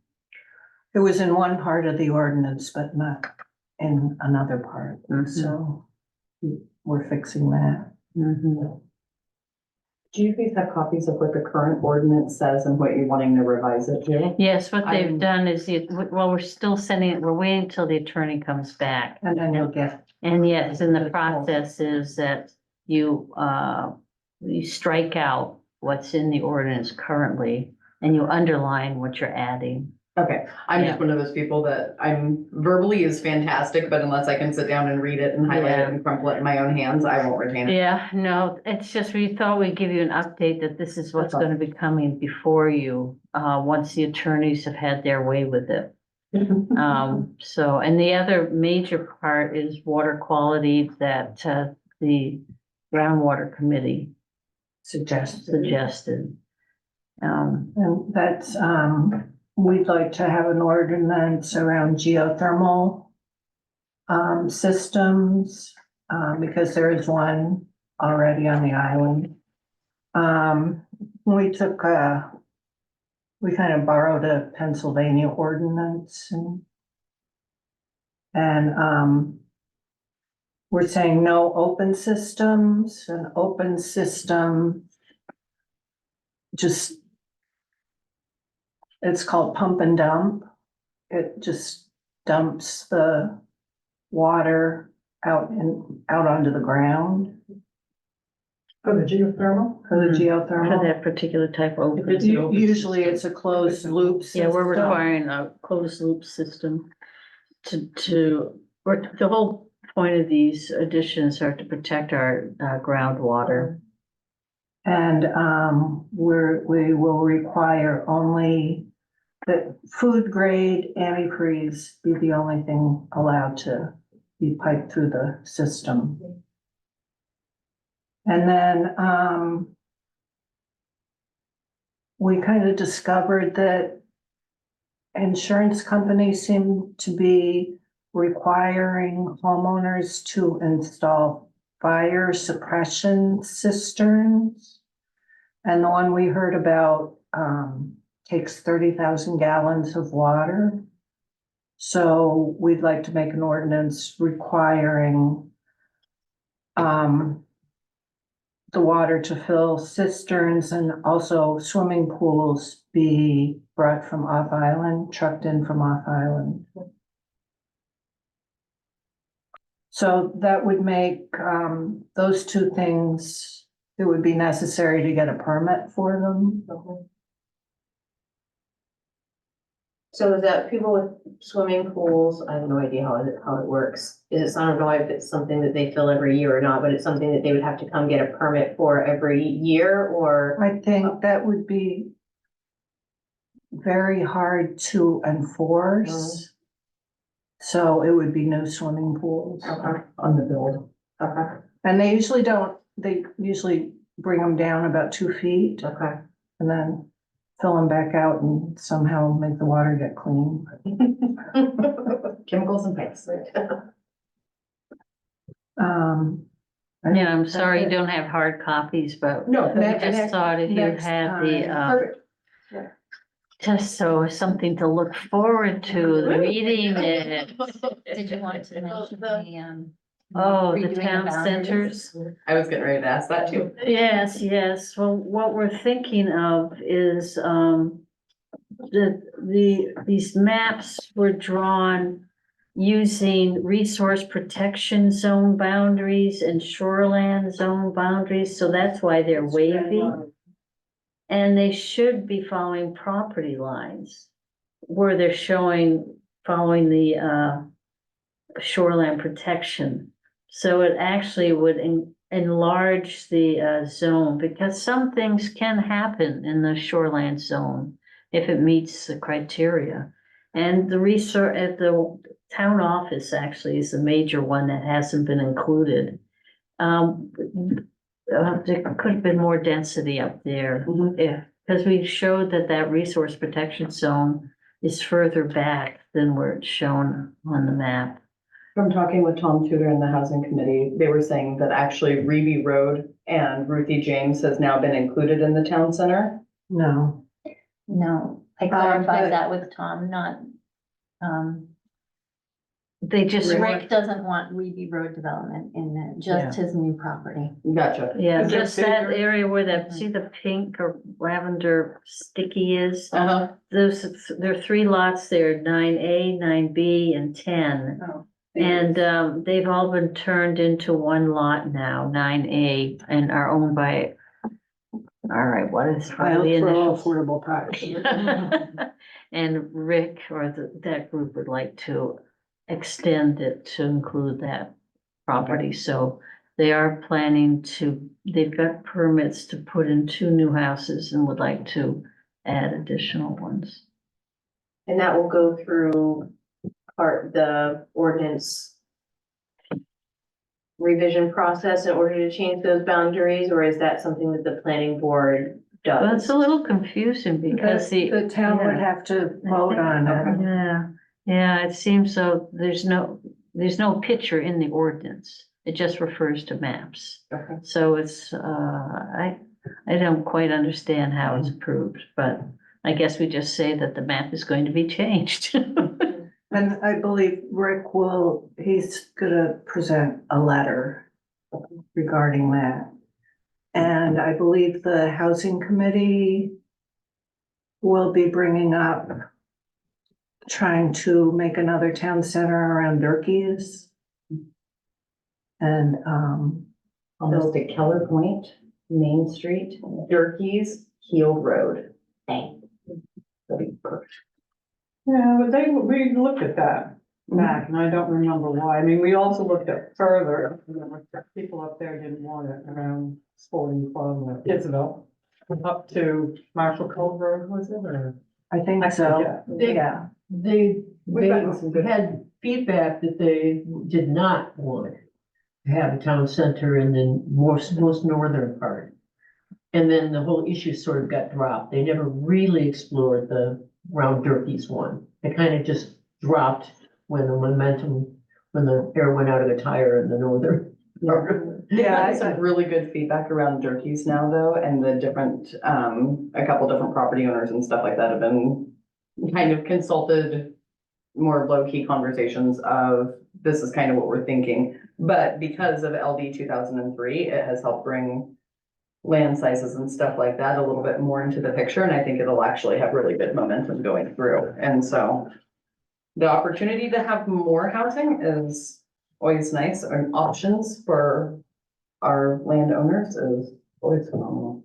it was in one part of the ordinance, but not in another part, so we're fixing that. Mhm. Do you guys have copies of what the current ordinance says and what you're wanting to revise it to? Yes, what they've I'm- done is, well, we're still sending it, we're waiting until the attorney comes back. And then you'll get, And yes, and the process is that you strike out what's in the ordinance currently and you underline what you're adding. Okay, I'm Yeah. just one of those people that verbally is fantastic, but unless I can sit down and read it and highlight it Yeah. and crumple it in my own hands, I won't retain it. Yeah, no, it's just, we thought we'd give you an update that this is what's gonna be coming before you, once the attorneys have had their way with it. So, and the other major part is water quality that, the groundwater committee suggested. and that's, we'd like to have an ordinance around geothermal systems, because there is one already on the island. We took, we kind of borrowed a Pennsylvania ordinance and we're saying no open systems. An open system just, it's called pump and dump. It just dumps the water out onto the ground For the geothermal? for the For geothermal. that particular type of. Usually it's a closed loop Yeah, we're system. requiring a closed loop system the whole point of these additions are to protect our groundwater. And we will require only that food grade antifreeze be the only thing allowed to be piped through the system. And then we kind of discovered that insurance companies seem to be requiring homeowners to install fire suppression cisterns. And the one we heard about takes 30,000 gallons of water. So we'd like to make an ordinance requiring the water to fill cisterns and also swimming pools be brought from off island, trucked in from off island. So that would make those two things, it would be necessary to get a permit for them. So is that people with swimming pools? I have no idea how it works. I don't know if it's something that they fill every year or not, but it's something that they would have to come get a permit for every year or? I think that would be very hard to enforce. So it would be no swimming pools. On the build. Okay, And they usually bring them down about 2 feet okay. and then fill them back out and somehow make the water get clean. Chemicals and pipes. Yeah, I'm sorry you don't have hard copies, but No, I just thought if you next had the, time. perfect. just so something to look forward to, reading it. Did you want to mention the, Oh, the redoing town boundaries? centers. I was getting ready to ask that too. Yes, yes. Well, what we're thinking of is, these maps were drawn using resource protection zone boundaries and shoreland zone boundaries, so that's why they're wavy. And they should be following property lines where they're following the, shoreland protection. So it actually would enlarge the zone because some things can happen in the shoreland zone if it meets the criteria. And the resource at the town office actually is the major one that hasn't been included. There could have been more density up there because we showed that resource protection zone is further back than where it's shown on the map. From talking with Tom Tudor in the housing committee, they were saying that actually Reeby Road and Ruthie James has now been included in the town center. No, No, I but- clarified that with Tom, not, They just, Rick doesn't want Reedy Road development in it, just his new property. Gotcha. yeah, Is there just that bigger? area where that, see the pink or lavender sticky is? Uh-huh. There are 3 lots there, 9A, 9B, and 10. Oh. And they've all been turned into one lot now, 9A, and are owned by, all right, what is the initials? affordable parks. And Rick or that group would like to extend it to include that property. So they are planning to, they've got permits to put in 2 new houses and would like to add additional ones. And that will go through the ordinance revision process in order to change those boundaries, or is that something that the planning board Well, does? it's a little confusing because The town would have to vote on it. Yeah, it seems so. There's no picture in the ordinance. It just refers to maps. Okay. So it's, I don't quite understand how it's approved, but I guess we just say that the map is going to be changed. And I believe Rick he's gonna present a letter regarding that. And I believe the housing committee will be bringing up trying to make another town center around Durkee's. And, Almost at Keller Point, Main Street, Durkee's, Heald Road. That'd be perfect. Yeah, but we looked at that back, and I don't remember why. I mean, we also looked at further, people up there didn't want it around Sporting Club or Isabel. Up to Marshall Cove Road, was it, or? I think so, yeah. They We've gotten some good- had feedback that they did not want to have a town center in the most northern part. And then the whole issue sort of got dropped. They never really explored the round Durkee's one. It kind of just dropped when the air went out of the tire in the northern. Yeah, I had really good feedback around Durkee's now though, and the different, a couple different property owners and stuff like that have been kind of consulted, more low-key conversations of, this is kind of what we're thinking. But because of LD 2003, it has helped bring land sizes and stuff like that a little bit more into the picture, and I think it'll actually have really good momentum going through. And so the opportunity to have more housing is always nice, and options for our landowners is always phenomenal.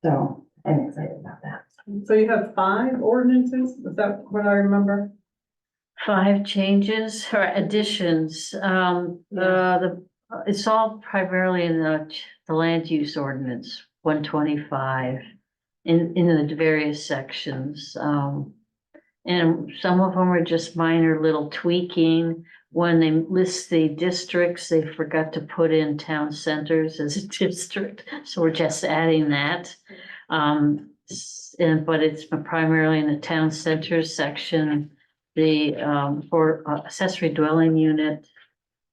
So I'm excited about that. So you have 5 ordinances, is that what I remember? 5 changes or additions, it's all primarily in the land use ordinance, 125. In the various sections, and some of them are just minor little tweaking. When they list the districts, they forgot to put in town centers as a district, so we're just adding that. But it's primarily in the town centers section. For accessory dwelling unit,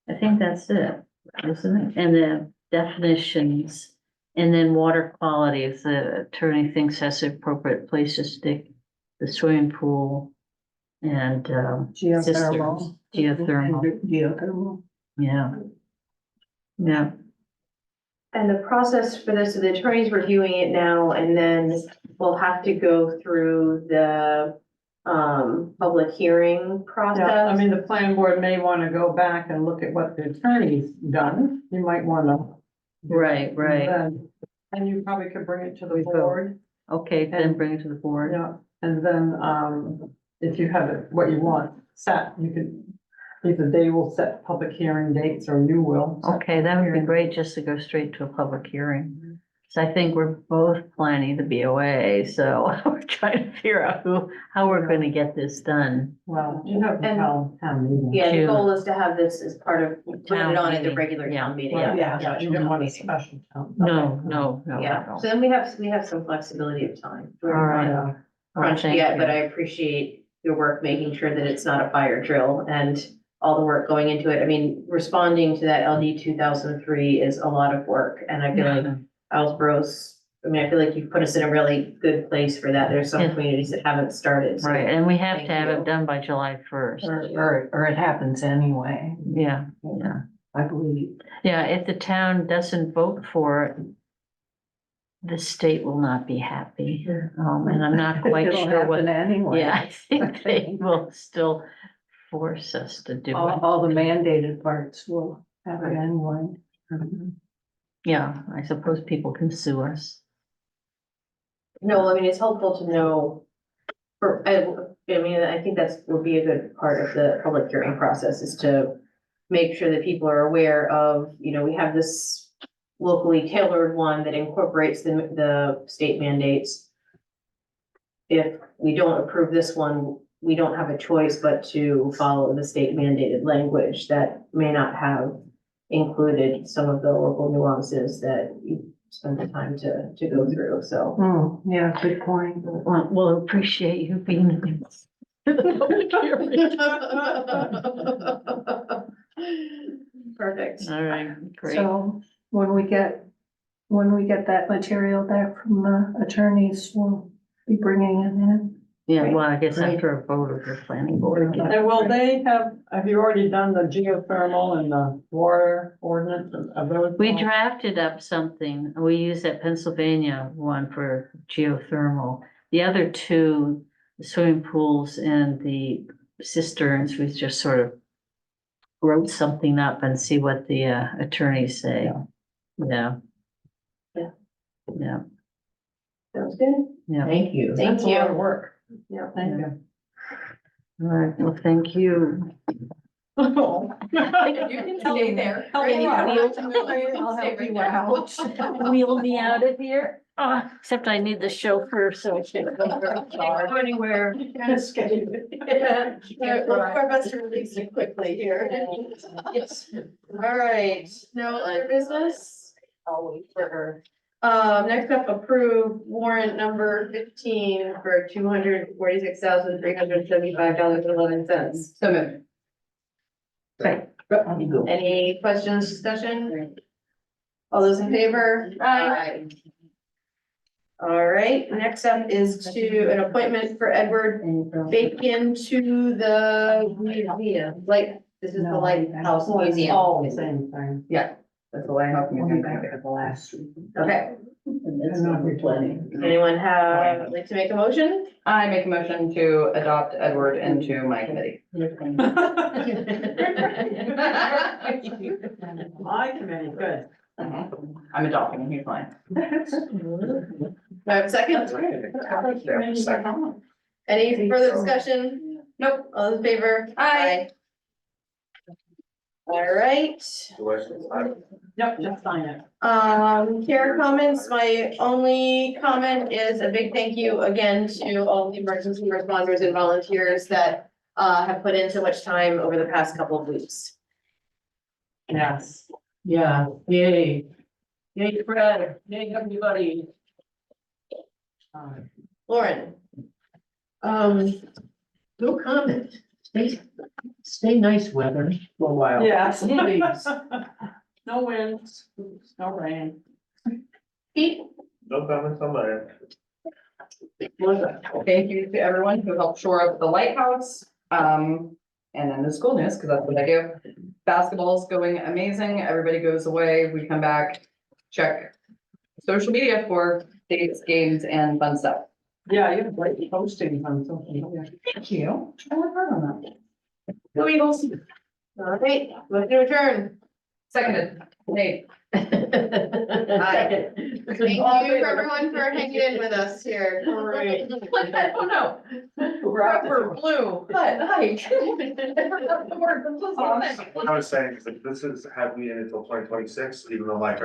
I think that's it, isn't it? And the definitions, and then water quality, if the attorney thinks that's the appropriate place to stick the swimming pool and cisterns. Geothermal, Geothermal. yeah. Yeah, And the process for this, so the attorney's reviewing it now, and then we'll have to go through the public hearing Yeah, I process. mean, the planning board may want to go back and look at what the attorney's done. You might want to. right. And you probably could bring it to the We will. board. Okay, then bring it to the board. Yeah, and then, if you have it, what you want set, you could, either they will set public hearing dates or you will. Okay, that would be great just to go straight to a public hearing. So I think we're both planning to be away, so we're trying to figure out how we're gonna get this done. Well, you have to And- tell town meeting. Yeah, the June. goal is to have this as part of, put Town it on at the meeting, regular yeah. town meeting. Well, Yeah. Yeah, you don't want a special town. No. Yeah, so then we have some flexibility of time. All right. Yeah. Crunched Thank yet, you. but I appreciate your work making sure that it's not a fire drill and all the work going into it. I mean, responding to that LD 2003 is a lot of work, and I feel like Owlsboro's, I mean, I feel like you've put us in a really good place for that. There's some Yeah. communities that haven't started. so Right, and we have to thank have you. it done by July first. Or it happens anyway, Yeah, I believe. yeah, if the town doesn't vote for it, the state will not be happy. And I'm not quite It'll sure what, happen anyway. yeah, I think they will still force us to do it. All the mandated parts will happen anyway. Yeah, I suppose people can sue us. No, I mean, it's helpful to know. I mean, I think that's would be a good part of the public hearing process is to make sure that people are aware of, we have this locally tailored one that incorporates the state mandates. If we don't approve this one, we don't have a choice but to follow the state mandated language that may not have included some of the local nuances that you spend the time to go through, so. Yeah, good point. We'll appreciate you being. Perfect. All right, great. So when we get that material back from the attorneys, we'll be bringing it in. Yeah, well, I guess Great. after a vote of the planning board. And will they have you already done the geothermal and the water ordinance of those? We drafted up something, we used that Pennsylvania one for geothermal. The other two, the swimming pools and the cisterns, we just sort of wrote something up and see what the attorneys say. Yeah. Yeah. Yeah, Sounds good. yeah. Thank you. Thank That's a lot of you. work. Yeah. Thank you. All right, well, thank you. Oh. You can stay there. Help me out. I'll help you out. Wheel me out of here. Except I need the chauffeur, so I can't go anywhere. Kind of scary. Yeah, we'll do our best to release you quickly here. Yes. All right, no other business? I'll wait for her. Next up, approve warrant number 15 for $246,375.11. So moved. Any questions, discussion? All those in favor? Aye. All right, next up is an appointment for Edward Bacon to the museum, this is the Lighthouse Museum. All the same thing. Yeah, that's the lighthouse museum. The last. Okay, Plenty. anyone like to make a motion? I make a motion to adopt Edward into my committee. My committee, good. I'm adopting him, he's fine. Do I have a second? Yeah, second. Any further discussion? Nope. All in favor? Aye. All right. Yep, just sign it. Chair comments, my only comment is a big thank you again to all the emergency responders and volunteers that have put in so much time over the past couple of weeks. Yes. Yeah, yay. Yay, Fred. Yay, everybody. Lauren, No comment. Stay nice weather for a while. Yes. Please. No winds, no rain. Pete, No comments on my end. Thank you to everyone who helped shore up the lighthouse. And then the school news, because that's what I do. Basketball's going amazing. Everybody goes away. We come back, check social media for dates, games, and fun stuff. Yeah, you have great postings on social media. Thank you. I work hard on that. go Eagles. All right, motion to adjourn. Seconded. Nate. Aye. Thank you everyone for hanging in with us here. I don't know. Rubber blue, but hi. What I was saying is that this is, had me in until 2026, even though my term